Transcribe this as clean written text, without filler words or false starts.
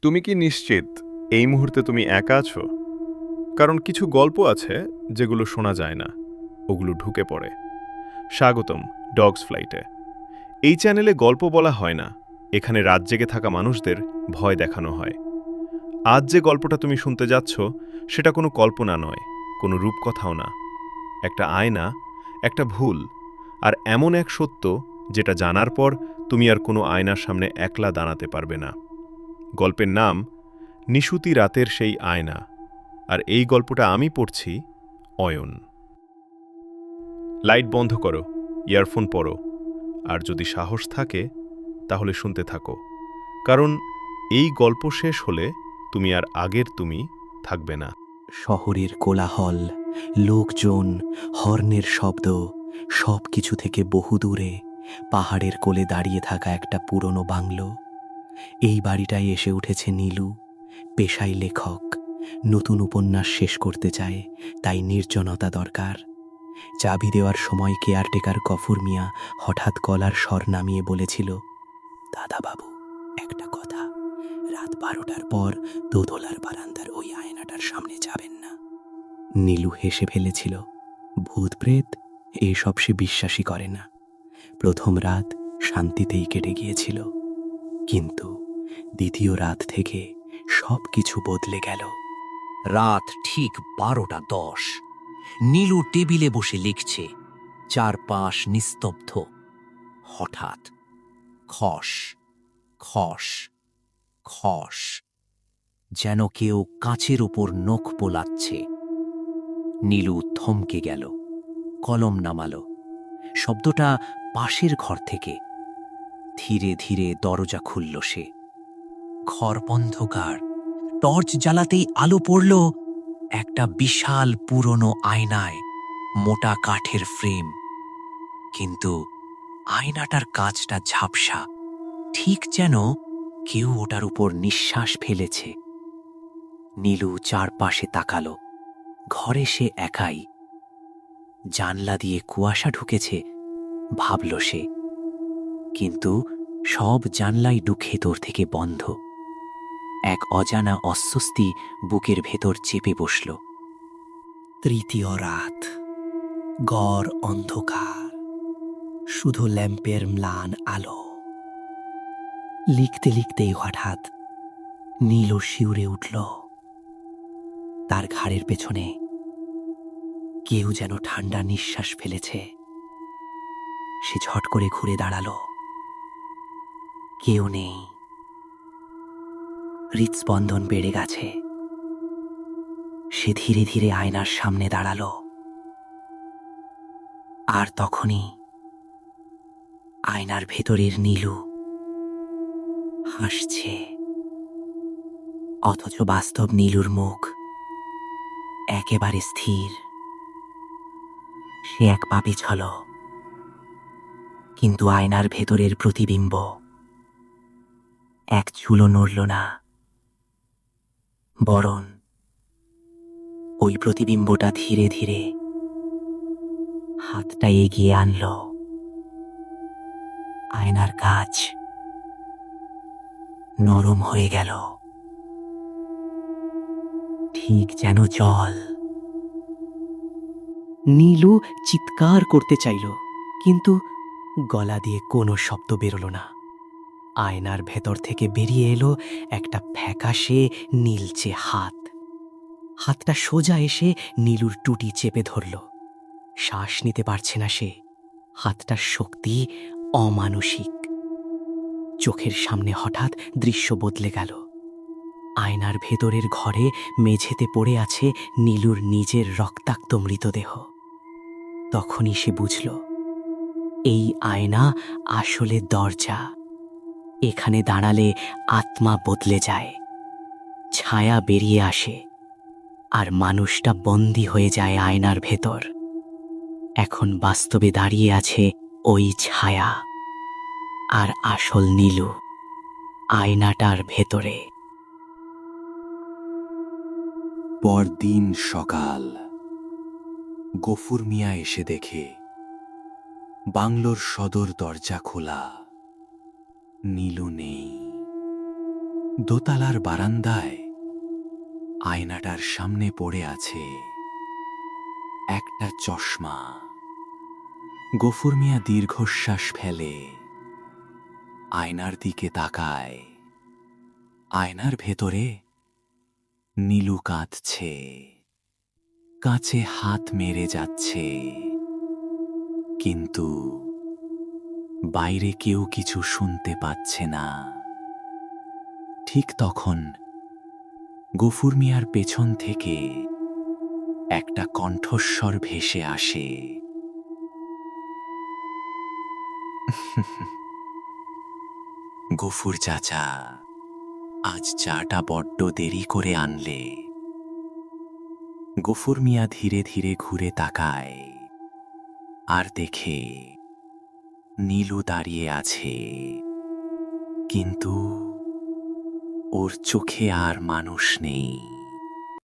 তুমি কি নিশ্চিত এই মুহূর্তে তুমি একা আছো? কারণ কিছু গল্প আছে যেগুলো শোনা যায় না, ওগুলো ঢুকে পড়ে। স্বাগতম ডগস ফ্লাইটে। এই চ্যানেলে গল্প বলা হয় না, এখানে রাত জেগে থাকা মানুষদের ভয় দেখানো হয়। আজ যে গল্পটা তুমি শুনতে যাচ্ছ সেটা কোনো কল্পনা নয়, কোনো রূপকথাও না। একটা আয়না, একটা ভুল, আর এমন এক সত্য যেটা জানার পর তুমি আর কোনো আয়নার সামনে একলা দাঁড়াতে পারবে না। গল্পের নাম নিশুতি রাতের সেই আয়না, আর এই গল্পটা আমি পড়ছি অয়ন। লাইট বন্ধ করো, ইয়ারফোন পরো, আর যদি সাহস থাকে তাহলে শুনতে থাকো, কারণ এই গল্প শেষ হলে তুমি আর আগের তুমি থাকবে না। শহরের কোলাহল, লোকজন, হর্নের শব্দ, সব কিছু থেকে বহুদূরে পাহাড়ের কোলে দাঁড়িয়ে থাকা একটা পুরনো বাংলো। এই বাড়িটায় এসে উঠেছে নীলু, পেশায় লেখক, নতুন উপন্যাস শেষ করতে চায়, তাই নির্জনতা দরকার। চাবি দেওয়ার সময় কেয়ারটেকার গফুর মিয়া হঠাৎ গলার স্বর নামিয়ে বলেছিল, দাদাবাবু, একটা কথা, রাত 12টার পর দোতলার বারান্দার ওই আয়নাটার সামনে যাবেন না। নীলু হেসে ফেলেছিল। ভূত প্রেত এসব সে বিশ্বাসই করে না। প্রথম রাত শান্তিতেই কেটে গিয়েছিল, কিন্তু দ্বিতীয় রাত থেকে সব কিছু বদলে গেল। রাত ঠিক 12:10। নীলু টেবিলে বসে লিখছে, চারপাশ নিস্তব্ধ। হঠাৎ খস খস খস, যেন কেউ কাঁচের ওপর নখ বোলাচ্ছে। নীলু থমকে গেল, কলম নামালো। শব্দটা পাশের ঘর থেকে। ধীরে ধীরে দরজা খুলল সে। ঘর অন্ধকার। টর্চ জ্বালাতেই আলো পড়ল একটা বিশাল পুরনো আয়নায়, মোটা কাঠের ফ্রেম। কিন্তু আয়নাটার কাঁচটা ঝাপসা, ঠিক যেন কেউ ওটার উপর নিঃশ্বাস ফেলেছে। নীলু চারপাশে তাকালো। ঘরে সে একাই। জানলা দিয়ে কুয়াশা ঢুকেছে, ভাবল সে, কিন্তু সব জানলাই দুঃখেতর থেকে বন্ধ। এক অজানা অস্বস্তি বুকের ভেতর চেপে বসল। তৃতীয় রাত, ঘর অন্ধকার, শুধু ল্যাম্পের ম্লান আলো। লিখতে লিখতেই হঠাৎ নীলু শিউরে উঠল। তার ঘাড়ের পেছনে কেউ যেন ঠান্ডা নিঃশ্বাস ফেলেছে। সে ঝট করে ঘুরে দাঁড়ালো। কেউ নেই। হৃৎস্পন্দন বেড়ে গেছে। সে ধীরে ধীরে আয়নার সামনে দাঁড়ালো। আর তখনই আয়নার ভেতরের নীলু হাসছে, অথচ বাস্তব নীলুর মুখ একেবারে স্থির। সে এক পা পিছল, কিন্তু আয়নার ভেতরের প্রতিবিম্ব এক চুলও নড়ল না। বরং ওই প্রতিবিম্বটা ধীরে ধীরে হাতটা এগিয়ে আনল। আয়নার কাঁচ নরম হয়ে গেল, ঠিক যেন জল। নীলু চিৎকার করতে চাইল, কিন্তু গলা দিয়ে কোনো শব্দ বেরোল না। আয়নার ভেতর থেকে বেরিয়ে এলো একটা ফ্যাকাশে নীলচে হাত। হাতটা সোজা এসে নীলুর টুটি চেপে ধরল। শ্বাস নিতে পারছে না সে। হাতটার শক্তি অমানুষিক। চোখের সামনে হঠাৎ দৃশ্য বদলে গেল। আয়নার ভেতরের ঘরে মেঝেতে পড়ে আছে নীলুর নিজের রক্তাক্ত মৃতদেহ। তখনই সে বুঝল, এই আয়না আসলে দরজা। এখানে দাঁড়ালে আত্মা বদলে যায়, ছায়া বেরিয়ে আসে, আর মানুষটা বন্দী হয়ে যায় আয়নার ভেতর। এখন বাস্তবে দাঁড়িয়ে আছে ওই ছায়া, আর আসল নীলু আয়নাটার ভেতরে। পরদিন সকাল। গফুর মিয়া এসে দেখে বাংলোর সদর দরজা খোলা। নীলু নেই। দোতলার বারান্দায় আয়নাটার সামনে পড়ে আছে একটা চশমা। গফুর মিয়া দীর্ঘশ্বাস ফেলে আয়নার দিকে তাকায়। আয়নার ভেতরে নীলু কাঁদছে, কাছে হাত মেরে যাচ্ছে, কিন্তু বাইরে কেউ কিছু শুনতে পাচ্ছে না। ঠিক তখন গফুর মিয়ার পেছন থেকে একটা কণ্ঠস্বর ভেসে আসে। গফুর চাচা, আজ চাটা বড্ড দেরি করে আনলে। গফুর মিয়া ধীরে ধীরে ঘুরে তাকায় আর দেখে নীলু দাঁড়িয়ে আছে, কিন্তু ওর চোখে আর মানুষ নেই।